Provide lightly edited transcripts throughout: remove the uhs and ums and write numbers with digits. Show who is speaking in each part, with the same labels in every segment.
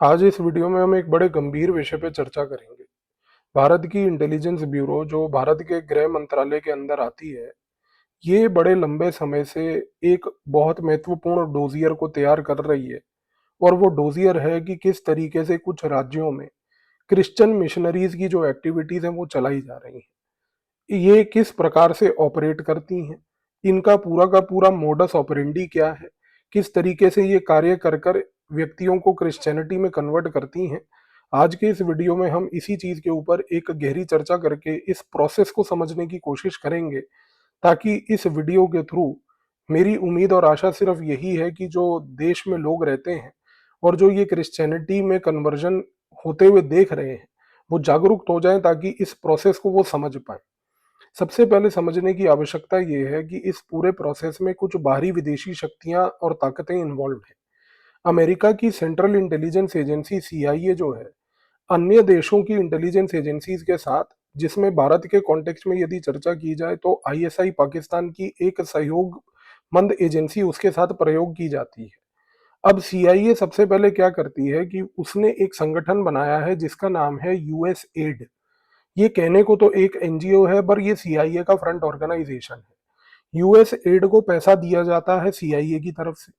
Speaker 1: आज इस वीडियो में हम एक बड़े गंभीर विषय पे चर्चा करेंगे। भारत की इंटेलिजेंस ब्यूरो जो भारत के गृह मंत्रालय के अंदर आती है, ये बड़े लंबे समय से एक बहुत महत्वपूर्ण डोजियर को तैयार कर रही है। और वो डोजियर है कि किस तरीके से कुछ राज्यों में क्रिश्चियन मिशनरीज की जो एक्टिविटीज हैं वो चलाई जा रही हैं। ये किस प्रकार से ऑपरेट करती हैं, इनका पूरा का पूरा मोडस ऑपरेंडी क्या है, किस तरीके से ये कार्य कर कर व्यक्तियों को क्रिश्चियनिटी में कन्वर्ट करती हैं। आज के इस वीडियो में हम इसी चीज के ऊपर एक गहरी चर्चा करके इस प्रोसेस को समझने की कोशिश करेंगे, ताकि इस वीडियो के थ्रू मेरी उम्मीद और आशा सिर्फ यही है कि जो देश में लोग रहते हैं और जो ये क्रिश्चियनिटी में कन्वर्जन होते हुए देख रहे हैं, वो जागरूक हो जाएं ताकि इस प्रोसेस को वो समझ पाए। सबसे पहले समझने की आवश्यकता ये है कि इस पूरे प्रोसेस में कुछ बाहरी विदेशी शक्तियां और ताकतें इन्वॉल्व हैं। अमेरिका की सेंट्रल इंटेलिजेंस एजेंसी सीआईए जो है, अन्य देशों की इंटेलिजेंस एजेंसीज के साथ, जिसमें भारत के कॉन्टेक्स्ट में यदि चर्चा की जाए तो आईएसआई पाकिस्तान की एक सहयोगमंद एजेंसी उसके साथ प्रयोग की जाती है। अब सीआईए सबसे पहले क्या करती है कि उसने एक संगठन बनाया है जिसका नाम है यूएस एड। ये कहने को तो एक एनजीओ है, पर ये सीआईए का फ्रंट ऑर्गेनाइजेशन है। यूएस एड को पैसा दिया जाता है सीआईए की तरफ से।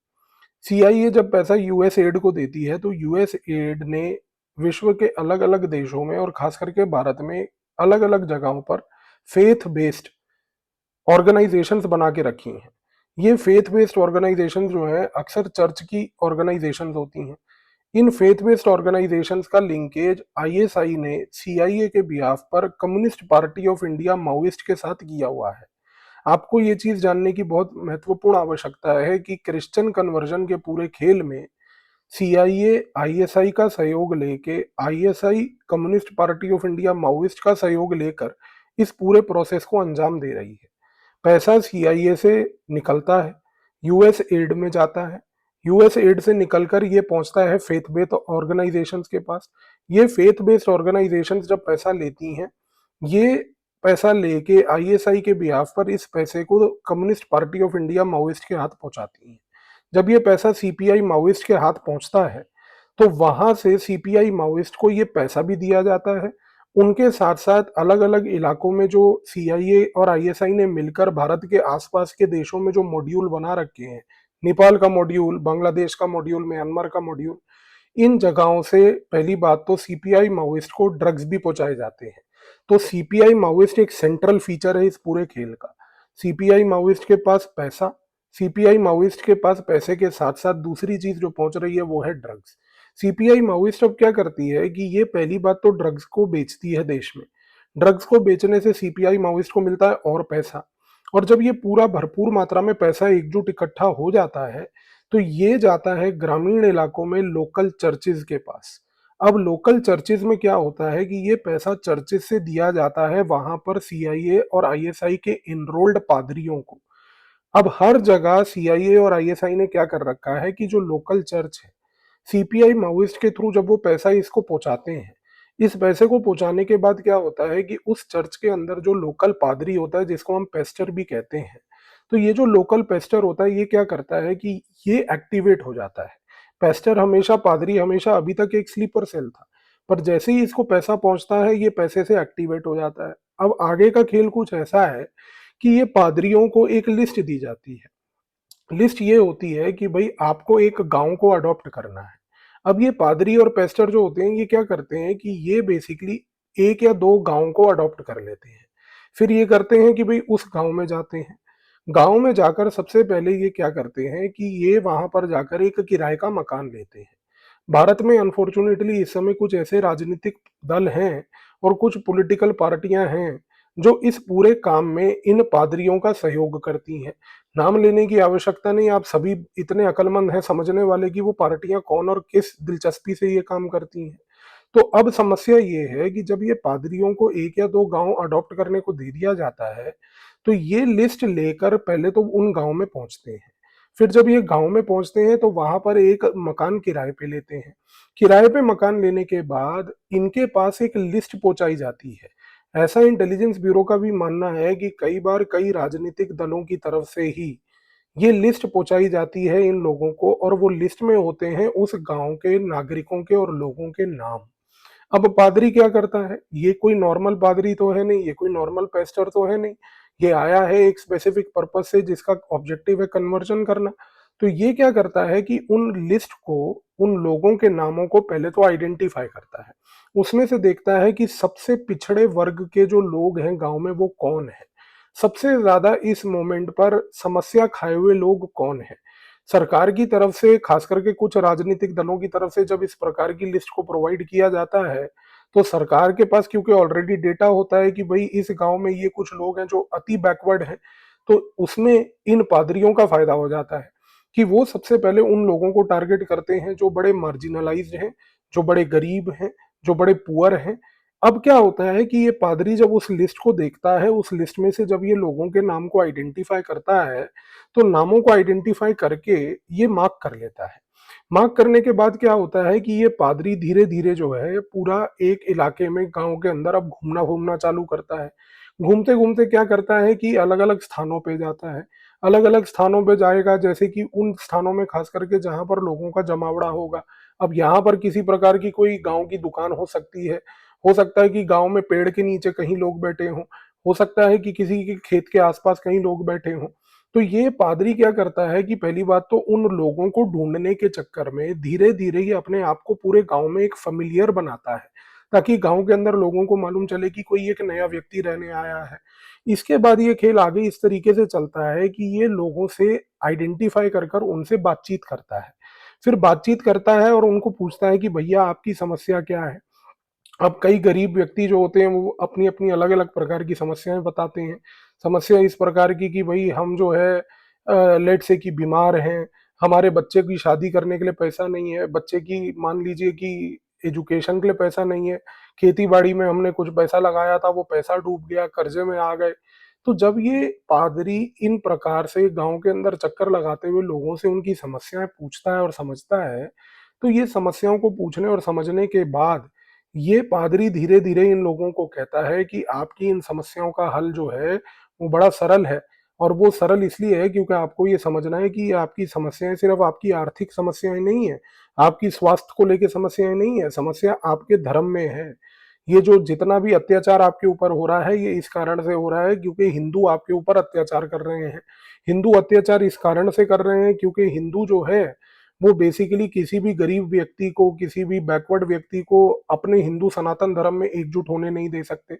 Speaker 1: सीआईए जब पैसा यूएस एड को देती है तो यूएस एड ने विश्व के अलग अलग देशों में और खास करके भारत में अलग अलग जगहों पर फेथ बेस्ड ऑर्गेनाइजेशंस बना के रखी हैं। ये फेथ बेस्ड ऑर्गेनाइजेशन जो है अक्सर चर्च की ऑर्गेनाइजेशन होती हैं। इन फेथ बेस्ड ऑर्गेनाइजेशंस का लिंकेज आईएसआई ने सीआईए के बिहाफ पर communist party of India Maoist के साथ किया हुआ है। आपको ये चीज जानने की बहुत महत्वपूर्ण आवश्यकता है कि क्रिश्चियन कन्वर्जन के पूरे खेल में सीआईए आईएसआई का सहयोग लेके, ISI communist party of India Maoist का सहयोग लेकर इस पूरे प्रोसेस को अंजाम दे रही है। पैसा सीआईए से निकलता है, यूएस एड में जाता है। यूएस एड से निकलकर ये पहुंचता है फेथ बेस्ड ऑर्गेनाइजेशंस के पास। ये फेथ बेस्ड ऑर्गेनाइजेशंस जब पैसा लेती हैं, ये पैसा लेके आईएसआई के बिहाफ पर इस पैसे को communist party of India Maoist के हाथ पहुंचाती हैं। जब ये पैसा सीपीआई माओइस्ट के हाथ पहुंचता है, तो वहां से सीपीआई माओइस्ट को ये पैसा भी दिया जाता है। उनके साथ साथ अलग अलग इलाकों में जो सीआईए और आईएसआई ने मिलकर भारत के आसपास के देशों में जो मॉड्यूल बना रखे हैं, नेपाल का मॉड्यूल, बांग्लादेश का मॉड्यूल, म्यांमार का मॉड्यूल, इन जगहों से पहली बात तो सीपीआई माओइस्ट को ड्रग्स भी पहुंचाए जाते हैं। तो सीपीआई माओइस्ट एक सेंट्रल फीचर है इस पूरे खेल का। सीपीआई माओइस्ट के पास पैसा, सीपीआई माओइस्ट के पास पैसे के साथ साथ दूसरी चीज जो पहुंच रही है वो है ड्रग्स। सीपीआई माओइस्ट अब क्या करती है कि ये पहली बात तो ड्रग्स को बेचती है देश में। ड्रग्स को बेचने से सीपीआई माओइस्ट को मिलता है और पैसा। और जब ये पूरा भरपूर मात्रा में पैसा एकजुट इकट्ठा हो जाता है, तो ये जाता है ग्रामीण इलाकों में लोकल चर्चेज के पास। अब लोकल चर्चेज में क्या होता है कि ये पैसा चर्चेज से दिया जाता है वहां पर सीआईए और आईएसआई के इनरोल्ड पादरियों को। अब हर जगह सीआईए और आईएसआई ने क्या कर रखा है कि जो लोकल चर्च है, सीपीआई माओइस्ट के थ्रू जब वो पैसा इसको पहुंचाते हैं, इस पैसे को पहुंचाने के बाद क्या होता है कि उस चर्च के अंदर जो लोकल पादरी होता है, जिसको हम पेस्टर भी कहते हैं, तो ये जो लोकल पेस्टर होता है ये क्या करता है कि ये एक्टिवेट हो जाता है। पेस्टर हमेशा, पादरी हमेशा अभी तक एक स्लीपर सेल था, पर जैसे ही इसको पैसा पहुंचता है ये पैसे से एक्टिवेट हो जाता है। अब आगे का खेल कुछ ऐसा है कि ये पादरियों को एक लिस्ट दी जाती है। लिस्ट ये होती है कि भाई आपको एक गांव को अडॉप्ट करना है। अब ये पादरी और पेस्टर जो होते हैं ये क्या करते हैं कि ये बेसिकली एक या दो गांव को अडॉप्ट कर लेते हैं। फिर ये करते हैं कि भाई उस गांव में जाते हैं। गांव में जाकर सबसे पहले ये क्या करते हैं कि ये वहां पर जाकर एक किराए का मकान लेते हैं। भारत में अनफॉर्चुनेटली इस समय कुछ ऐसे राजनीतिक दल हैं और कुछ पॉलिटिकल पार्टियां हैं जो इस पूरे काम में इन पादरियों का सहयोग करती हैं। नाम लेने की आवश्यकता नहीं, आप सभी इतने अक्लमंद हैं समझने वाले कि वो पार्टियां कौन और किस दिलचस्पी से ये काम करती हैं। तो अब समस्या ये है कि जब ये पादरियों को एक या दो गांव अडॉप्ट करने को दे दिया जाता है, तो ये लिस्ट लेकर पहले तो उन गांव में पहुंचते हैं। फिर जब ये गांव में पहुंचते हैं तो वहां पर एक मकान किराए पे लेते हैं। किराए पे मकान लेने के बाद इनके पास एक लिस्ट पहुंचाई जाती है। ऐसा इंटेलिजेंस ब्यूरो का भी मानना है कि कई बार कई राजनीतिक दलों की तरफ से ही ये लिस्ट पहुंचाई जाती है इन लोगों को, और वो लिस्ट में होते हैं उस गांव के नागरिकों के और लोगों के नाम। अब पादरी क्या करता है, ये कोई नॉर्मल पादरी तो है नहीं, ये कोई नॉर्मल पेस्टर तो है नहीं, ये आया है एक स्पेसिफिक पर्पस से जिसका ऑब्जेक्टिव है कन्वर्जन करना। तो ये क्या करता है कि उन लिस्ट को, उन लोगों के नामों को पहले तो आइडेंटिफाई करता है, उसमें से देखता है कि सबसे पिछड़े वर्ग के जो लोग हैं गांव में वो कौन है, सबसे ज्यादा इस मोमेंट पर समस्या खाए हुए लोग कौन है। सरकार की तरफ से, खास करके कुछ राजनीतिक दलों की तरफ से जब इस प्रकार की लिस्ट को प्रोवाइड किया जाता है, तो सरकार के पास क्योंकि ऑलरेडी डेटा होता है कि भाई इस गांव में ये कुछ लोग हैं जो अति बैकवर्ड हैं, तो उसमें इन पादरियों का फायदा हो जाता है कि वो सबसे पहले उन लोगों को टारगेट करते हैं जो बड़े मार्जिनलाइज्ड हैं, जो बड़े गरीब हैं, जो बड़े पुअर हैं। अब क्या होता है कि ये पादरी जब उस लिस्ट को देखता है, उस लिस्ट में से जब ये लोगों के नाम को आइडेंटिफाई करता है, तो नामों को आइडेंटिफाई करके ये मार्क कर लेता है। मार्क करने के बाद क्या होता है कि ये पादरी धीरे धीरे जो है पूरा एक इलाके में, गांव के अंदर अब घूमना घूमना चालू करता है। घूमते घूमते क्या करता है कि अलग अलग स्थानों पे जाता है। अलग अलग स्थानों पे जाएगा, जैसे कि उन स्थानों में खास करके जहां पर लोगों का जमावड़ा होगा। अब यहाँ पर किसी प्रकार की कोई गांव की दुकान हो सकती है, हो सकता है कि गांव में पेड़ के नीचे कहीं लोग बैठे हों, हो सकता है कि किसी के खेत के आसपास कहीं लोग बैठे हों। तो ये पादरी क्या करता है कि पहली बात तो उन लोगों को ढूंढने के चक्कर में धीरे धीरे ये अपने आप को पूरे गांव में एक फेमिलियर बनाता है, ताकि गांव के अंदर लोगों को मालूम चले कि कोई एक नया व्यक्ति रहने आया है। इसके बाद ये खेल आगे इस तरीके से चलता है कि ये लोगों से आइडेंटिफाई कर कर उनसे बातचीत करता है। फिर बातचीत करता है और उनको पूछता है कि भैया आपकी समस्या क्या है। अब कई गरीब व्यक्ति जो होते हैं वो अपनी अपनी अलग अलग प्रकार की समस्याएं बताते हैं। समस्या इस प्रकार की कि भाई हम जो है लेट से कि बीमार हैं, हमारे बच्चे की शादी करने के लिए पैसा नहीं है, बच्चे की मान लीजिए कि एजुकेशन के लिए पैसा नहीं है, खेती बाड़ी में हमने कुछ पैसा लगाया था वो पैसा डूब गया, कर्जे में आ गए। तो जब ये पादरी इन प्रकार से गांव के अंदर चक्कर लगाते हुए लोगों से उनकी समस्याएं पूछता है और समझता है, तो ये समस्याओं को पूछने और समझने के बाद ये पादरी धीरे धीरे इन लोगों को कहता है कि आपकी इन समस्याओं का हल जो है वो बड़ा सरल है। और वो सरल इसलिए है क्योंकि आपको ये समझना है कि ये आपकी समस्याएं सिर्फ आपकी आर्थिक समस्याएं नहीं है, आपकी स्वास्थ्य को लेकर समस्याएं नहीं है, समस्या आपके धर्म में है। ये जो जितना भी अत्याचार आपके ऊपर हो रहा है ये इस कारण से हो रहा है क्योंकि हिंदू आपके ऊपर अत्याचार कर रहे हैं। हिंदू अत्याचार इस कारण से कर रहे हैं क्योंकि हिंदू जो है वो बेसिकली किसी भी गरीब व्यक्ति को, किसी भी बैकवर्ड व्यक्ति को अपने हिंदू सनातन धर्म में एकजुट होने नहीं दे सकते।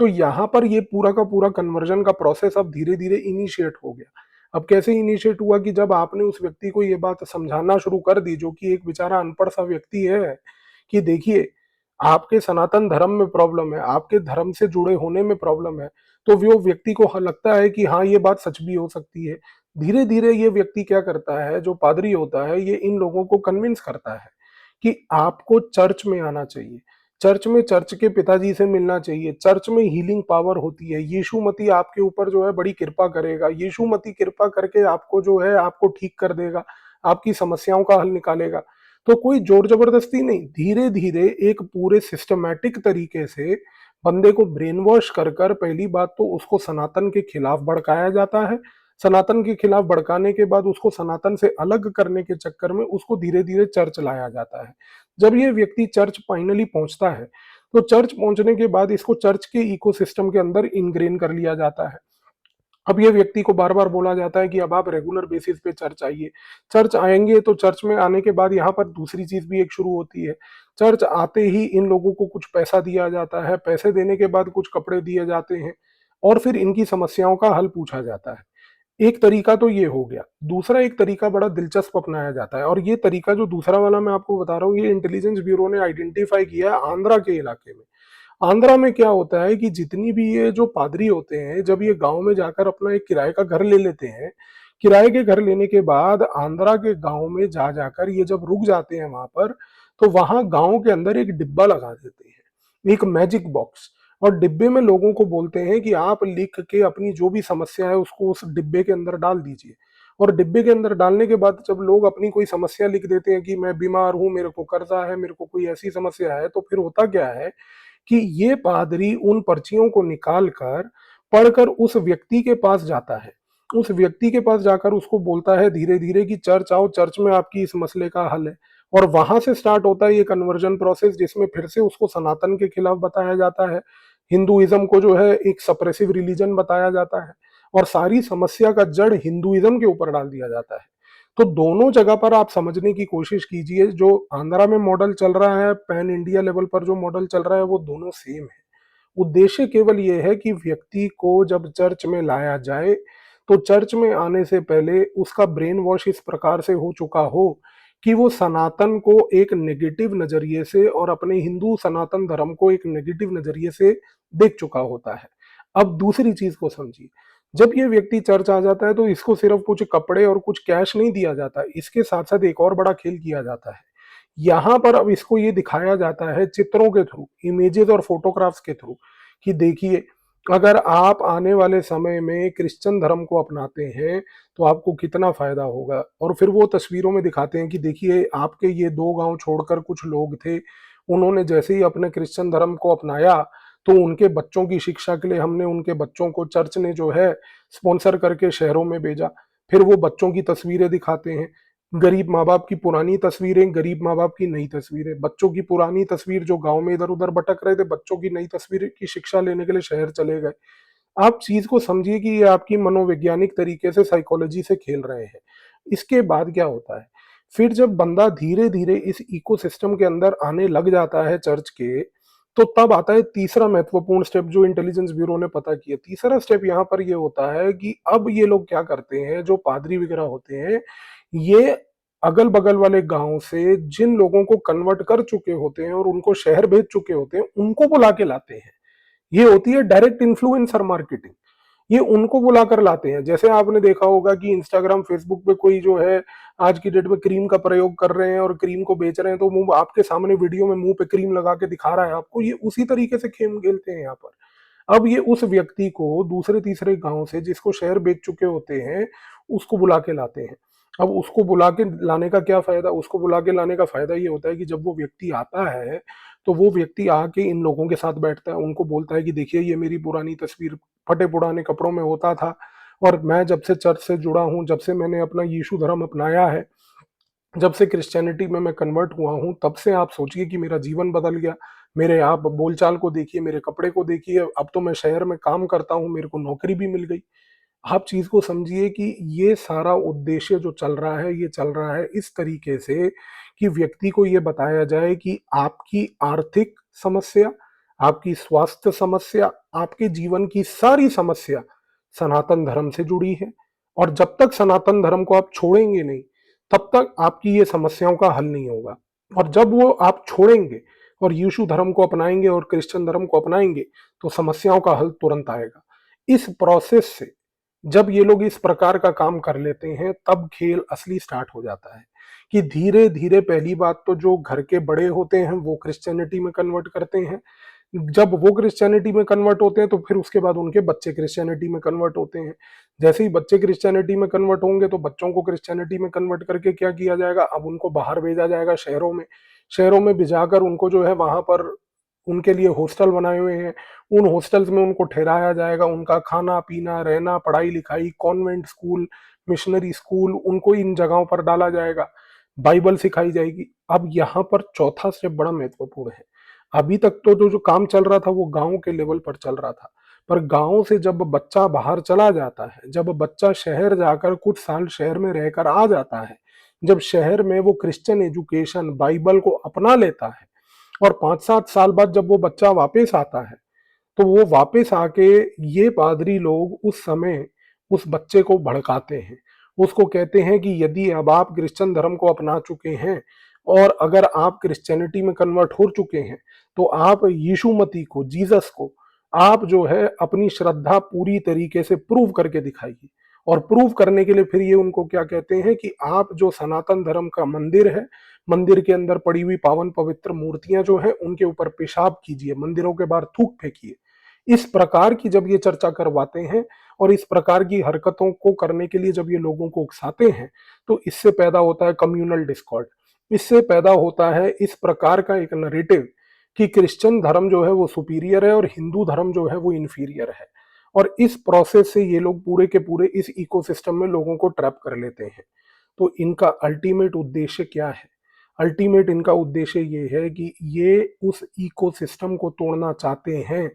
Speaker 1: तो यहाँ पर ये पूरा का पूरा कन्वर्जन का प्रोसेस अब धीरे धीरे इनिशिएट हो गया। अब कैसे इनिशिएट हुआ कि जब आपने उस व्यक्ति को ये बात समझाना शुरू कर दी, जो कि एक बेचारा अनपढ़ सा व्यक्ति है, कि देखिए आपके सनातन धर्म में प्रॉब्लम है, आपके धर्म से जुड़े होने में प्रॉब्लम है, तो वो व्यक्ति को लगता है कि हाँ ये बात सच भी हो सकती है। धीरे धीरे ये व्यक्ति क्या करता है, जो पादरी होता है, ये इन लोगों को कन्विंस करता है कि आपको चर्च में आना चाहिए, चर्च में चर्च के पिताजी से मिलना चाहिए, चर्च में हीलिंग पावर होती है, यीशु मसीह आपके ऊपर जो है बड़ी कृपा करेगा, यीशु मसीह कृपा करके आपको जो है आपको ठीक कर देगा, आपकी समस्याओं का हल निकालेगा। तो कोई जोर जबरदस्ती नहीं, धीरे धीरे एक पूरे सिस्टमैटिक तरीके से बंदे को ब्रेन वॉश कर कर पहली बात तो उसको सनातन के खिलाफ भड़काया जाता है। सनातन के खिलाफ भड़काने के बाद उसको सनातन से अलग करने के चक्कर में उसको धीरे धीरे चर्च लाया जाता है। जब ये व्यक्ति चर्च फाइनली पहुंचता है, तो चर्च पहुंचने के बाद इसको चर्च के इकोसिस्टम के अंदर इनग्रेन कर लिया जाता है। अब ये व्यक्ति को बार बार बोला जाता है कि अब आप रेगुलर बेसिस पे चर्च आइए। चर्च आएंगे तो चर्च में आने के बाद यहाँ पर दूसरी चीज भी एक शुरू होती है। चर्च आते ही इन लोगों को कुछ पैसा दिया जाता है, पैसे देने के बाद कुछ कपड़े दिए जाते हैं, और फिर इनकी समस्याओं का हल पूछा जाता है। एक तरीका तो ये हो गया। दूसरा एक तरीका बड़ा दिलचस्प अपनाया जाता है, और ये तरीका जो दूसरा वाला मैं आपको बता रहा हूँ, ये इंटेलिजेंस ब्यूरो ने आइडेंटिफाई किया है आंध्रा के इलाके में। आंध्रा में क्या होता है कि जितनी भी ये जो पादरी होते हैं, जब ये गांव में जाकर अपना एक किराए का घर ले लेते हैं, किराए के घर लेने के बाद आंध्रा के गांव में जा जाकर ये जब रुक जाते हैं वहां पर, तो वहां गांव के अंदर एक डिब्बा लगा देते हैं, एक मैजिक बॉक्स। और डिब्बे में लोगों को बोलते हैं कि आप लिख के अपनी जो भी समस्या है उसको उस डिब्बे के अंदर डाल दीजिए। और डिब्बे के अंदर डालने के बाद जब लोग अपनी कोई समस्या लिख देते हैं कि मैं बीमार हूं, मेरे को कर्जा है, मेरे को कोई ऐसी समस्या है, तो फिर होता क्या है कि ये पादरी उन पर्चियों को निकाल कर पढ़कर उस व्यक्ति के पास जाता है, उस व्यक्ति के पास जाकर उसको बोलता है धीरे धीरे कि चर्च आओ, चर्च में आपकी इस मसले का हल है। और वहां से स्टार्ट होता है ये कन्वर्जन प्रोसेस, जिसमें फिर से उसको सनातन के खिलाफ बताया जाता है, हिंदुइज्म को जो है एक सप्रेसिव रिलीजन बताया जाता है, और सारी समस्या का जड़ हिंदुइज्म के ऊपर डाल दिया जाता है। तो दोनों जगह पर आप समझने की कोशिश कीजिए, जो आंध्रा में मॉडल चल रहा है, पैन इंडिया लेवल पर जो मॉडल चल रहा है, वो दोनों सेम है। उद्देश्य केवल ये है कि व्यक्ति को जब चर्च में लाया जाए, तो चर्च में आने से पहले उसका ब्रेन वॉश इस प्रकार से हो चुका हो कि वो सनातन को एक नेगेटिव नजरिए से और अपने हिंदू सनातन धर्म को एक नेगेटिव नजरिए से देख चुका होता है। अब दूसरी चीज को समझिए, जब ये व्यक्ति चर्च आ जाता है तो इसको सिर्फ कुछ कपड़े और कुछ कैश नहीं दिया जाता, इसके साथ साथ एक और बड़ा खेल किया जाता है। यहाँ पर अब इसको ये दिखाया जाता है चित्रों के थ्रू, इमेजेस और फोटोग्राफ्स के थ्रू, कि देखिए अगर आप आने वाले समय में क्रिश्चियन धर्म को अपनाते हैं तो आपको कितना फायदा होगा। और फिर वो तस्वीरों में दिखाते हैं कि देखिए आपके ये 2 गांव छोड़कर कुछ लोग थे, उन्होंने जैसे ही अपने क्रिश्चियन धर्म को अपनाया तो उनके बच्चों की शिक्षा के लिए हमने उनके बच्चों को चर्च ने जो है स्पॉन्सर करके शहरों में भेजा। फिर वो बच्चों की तस्वीरें दिखाते हैं, गरीब माँ बाप की पुरानी तस्वीरें, गरीब माँ बाप की नई तस्वीरें, बच्चों की पुरानी तस्वीर जो गांव में इधर उधर भटक रहे थे, बच्चों की नई तस्वीर की शिक्षा लेने के लिए शहर चले गए। आप चीज को समझिए कि ये आपकी मनोवैज्ञानिक तरीके से साइकोलॉजी से खेल रहे हैं। इसके बाद क्या होता है, फिर जब बंदा धीरे धीरे इस इकोसिस्टम के अंदर आने लग जाता है चर्च के, तो तब आता है तीसरा महत्वपूर्ण स्टेप जो इंटेलिजेंस ब्यूरो ने पता किया। तीसरा स्टेप यहाँ पर ये होता है कि अब ये लोग क्या करते हैं, जो पादरी वगैरह होते हैं, ये अगल बगल वाले गांव से जिन लोगों को कन्वर्ट कर चुके होते हैं और उनको शहर भेज चुके होते हैं, उनको बुला के लाते हैं। ये होती है डायरेक्ट इन्फ्लुएंसर मार्केटिंग। ये उनको बुलाकर लाते हैं। जैसे आपने देखा होगा कि इंस्टाग्राम फेसबुक पे कोई जो है आज की डेट में क्रीम का प्रयोग कर रहे हैं और क्रीम को बेच रहे हैं, तो मुंह आपके सामने वीडियो में मुंह पे क्रीम लगा के दिखा रहा है आपको, ये उसी तरीके से खेल खेलते हैं यहाँ पर। अब ये उस व्यक्ति को दूसरे तीसरे गांव से जिसको शहर बेच चुके होते हैं, उसको बुला के लाते हैं। अब उसको बुला के लाने का क्या फायदा, उसको बुला के लाने का फायदा ये होता है कि जब वो व्यक्ति आता है तो वो व्यक्ति आके इन लोगों के साथ बैठता है, उनको बोलता है कि देखिए ये मेरी पुरानी तस्वीर फटे पुराने कपड़ों में होता था, और मैं जब से चर्च से जुड़ा हूँ, जब से मैंने अपना यीशु धर्म अपनाया है, जब से क्रिश्चियनिटी में मैं कन्वर्ट हुआ हूँ, तब से आप सोचिए कि मेरा जीवन बदल गया। मेरे आप बोलचाल को देखिए, मेरे कपड़े को देखिए, अब तो मैं शहर में काम करता हूँ, मेरे को नौकरी भी मिल गई। आप चीज को समझिए कि ये सारा उद्देश्य जो चल रहा है, ये चल रहा है इस तरीके से कि व्यक्ति को ये बताया जाए कि आपकी आर्थिक समस्या, आपकी स्वास्थ्य समस्या, आपके जीवन की सारी समस्या सनातन धर्म से जुड़ी है। और जब तक सनातन धर्म को आप छोड़ेंगे नहीं, तब तक आपकी ये समस्याओं का हल नहीं होगा। और जब वो आप छोड़ेंगे और यीशु धर्म को अपनाएंगे और क्रिश्चियन धर्म को अपनाएंगे, तो समस्याओं का हल तुरंत आएगा। इस प्रोसेस से जब ये लोग इस प्रकार का काम कर लेते हैं, तब खेल असली स्टार्ट हो जाता है कि धीरे धीरे पहली बात तो जो घर के बड़े होते हैं वो क्रिश्चियनिटी में कन्वर्ट करते हैं। जब वो क्रिश्चियनिटी में कन्वर्ट होते हैं तो फिर उसके बाद उनके बच्चे क्रिश्चियनिटी में कन्वर्ट होते हैं। जैसे ही बच्चे क्रिश्चियनिटी में कन्वर्ट होंगे तो बच्चों को क्रिश्चियनिटी में कन्वर्ट करके क्या किया जाएगा, अब उनको बाहर भेजा जाएगा शहरों में। शहरों में भिजाकर उनको जो है वहां पर उनके लिए हॉस्टल बनाए हुए हैं, उन हॉस्टल्स में उनको ठहराया जाएगा, उनका खाना पीना रहना पढ़ाई लिखाई, कॉन्वेंट स्कूल, मिशनरी स्कूल, उनको इन जगहों पर डाला जाएगा, बाइबल सिखाई जाएगी। अब यहाँ पर चौथा स्टेप बड़ा महत्वपूर्ण है। अभी तक तो जो जो काम चल रहा था वो गांव के लेवल पर चल रहा था, पर गांव से जब बच्चा बाहर चला जाता है, जब बच्चा शहर जाकर कुछ साल शहर में रहकर आ जाता है, जब शहर में वो क्रिश्चियन एजुकेशन बाइबल को अपना लेता है, और 5-7 साल बाद जब वो बच्चा वापस आता है, तो वो वापस आके ये पादरी लोग उस समय उस बच्चे को भड़काते हैं। उसको कहते हैं कि यदि अब आप क्रिश्चियन धर्म को अपना चुके हैं और अगर आप क्रिश्चियनिटी में कन्वर्ट हो चुके हैं, तो आप यीशु मसीह को, जीसस को आप जो है अपनी श्रद्धा पूरी तरीके से प्रूव करके दिखाइए। और प्रूव करने के लिए फिर ये उनको क्या कहते हैं कि आप जो सनातन धर्म का मंदिर है, मंदिर के अंदर पड़ी हुई पावन पवित्र मूर्तियां जो है उनके ऊपर पेशाब कीजिए, मंदिरों के बाहर थूक फेंकिए। इस प्रकार की जब ये चर्चा करवाते हैं और इस प्रकार की हरकतों को करने के लिए जब ये लोगों को उकसाते हैं, तो इससे पैदा होता है कम्युनल डिस्कॉर्ड। इससे पैदा होता है इस प्रकार का एक नरेटिव कि क्रिश्चियन धर्म जो है वो सुपीरियर है और हिंदू धर्म जो है वो इन्फीरियर है। और इस प्रोसेस से ये लोग पूरे के पूरे इस इकोसिस्टम में लोगों को ट्रैप कर लेते हैं। तो इनका अल्टीमेट उद्देश्य क्या है? अल्टीमेट इनका उद्देश्य ये है कि ये उस इकोसिस्टम को तोड़ना चाहते हैं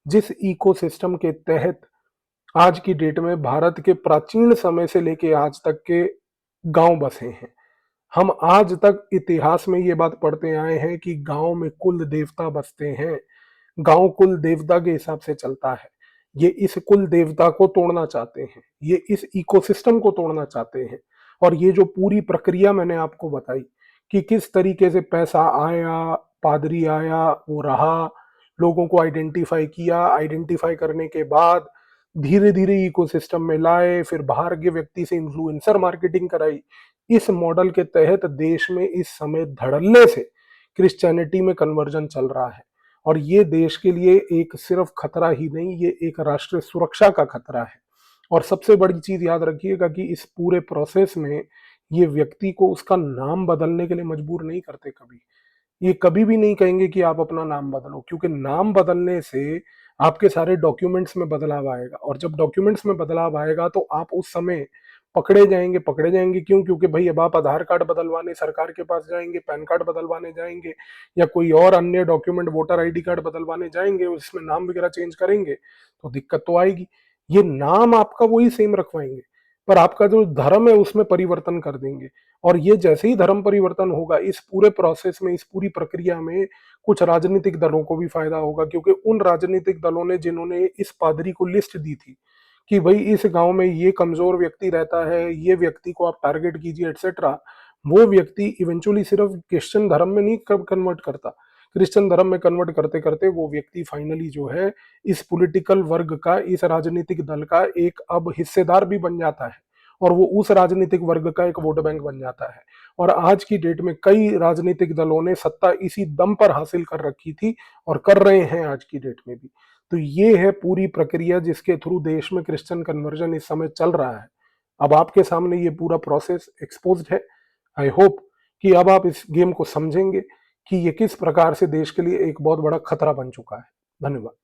Speaker 1: जिस इकोसिस्टम के तहत आज की डेट में भारत के प्राचीन समय से लेके आज तक के गांव बसे हैं। हम आज तक इतिहास में ये बात पढ़ते आए हैं कि गांव में कुल देवता बसते हैं, गांव कुल देवता के हिसाब से चलता है। ये इस कुल देवता को तोड़ना चाहते हैं, ये इस इकोसिस्टम को तोड़ना चाहते हैं। और ये जो पूरी प्रक्रिया मैंने आपको बताई कि किस तरीके से पैसा आया, पादरी आया, वो रहा, लोगों को आइडेंटिफाई किया, आइडेंटिफाई करने के बाद धीरे धीरे इकोसिस्टम में लाए, फिर बाहर के व्यक्ति से इन्फ्लुएंसर मार्केटिंग कराई। इस मॉडल के तहत देश में इस समय धड़ल्ले से क्रिश्चियनिटी में कन्वर्जन चल रहा है। और ये देश के लिए एक सिर्फ खतरा ही नहीं, ये एक राष्ट्रीय सुरक्षा का खतरा है। और सबसे बड़ी चीज याद रखिएगा कि इस पूरे प्रोसेस में ये व्यक्ति को उसका नाम बदलने के लिए मजबूर नहीं करते कभी। ये कभी भी नहीं कहेंगे कि आप अपना नाम बदलो, क्योंकि नाम बदलने से आपके सारे डॉक्यूमेंट्स में बदलाव आएगा, और जब डॉक्यूमेंट्स में बदलाव आएगा तो आप उस समय पकड़े जाएंगे। क्यों? क्योंकि भाई अब आप आधार कार्ड बदलवाने सरकार के पास जाएंगे, पैन कार्ड बदलवाने जाएंगे, या कोई और अन्य डॉक्यूमेंट, वोटर आईडी कार्ड बदलवाने जाएंगे, उसमें नाम वगैरह चेंज करेंगे तो दिक्कत तो आएगी। ये नाम आपका वही सेम रखवाएंगे, पर आपका जो धर्म है उसमें परिवर्तन कर देंगे। और ये जैसे ही धर्म परिवर्तन होगा, इस पूरे प्रोसेस में, इस पूरी प्रक्रिया में कुछ राजनीतिक दलों को भी फायदा होगा, क्योंकि उन राजनीतिक दलों ने जिन्होंने इस पादरी को लिस्ट दी थी कि भाई इस गांव में ये कमजोर व्यक्ति रहता है, ये व्यक्ति को आप टारगेट कीजिए एटसेट्रा, वो व्यक्ति इवेंचुअली सिर्फ क्रिश्चियन धर्म में नहीं कन्वर्ट करता, क्रिश्चियन धर्म में कन्वर्ट करते करते वो व्यक्ति फाइनली जो है इस पॉलिटिकल वर्ग का, इस राजनीतिक दल का एक अब हिस्सेदार भी बन जाता है, और वो उस राजनीतिक वर्ग का एक वोट बैंक बन जाता है। और आज की डेट में कई राजनीतिक दलों ने सत्ता इसी दम पर हासिल कर रखी थी और कर रहे हैं आज की डेट में भी। तो ये है पूरी प्रक्रिया जिसके थ्रू देश में क्रिश्चियन कन्वर्जन इस समय चल रहा है। अब आपके सामने ये पूरा प्रोसेस एक्सपोज्ड है। आई होप कि अब आप इस गेम को समझेंगे कि ये किस प्रकार से देश के लिए एक बहुत बड़ा खतरा बन चुका है। धन्यवाद।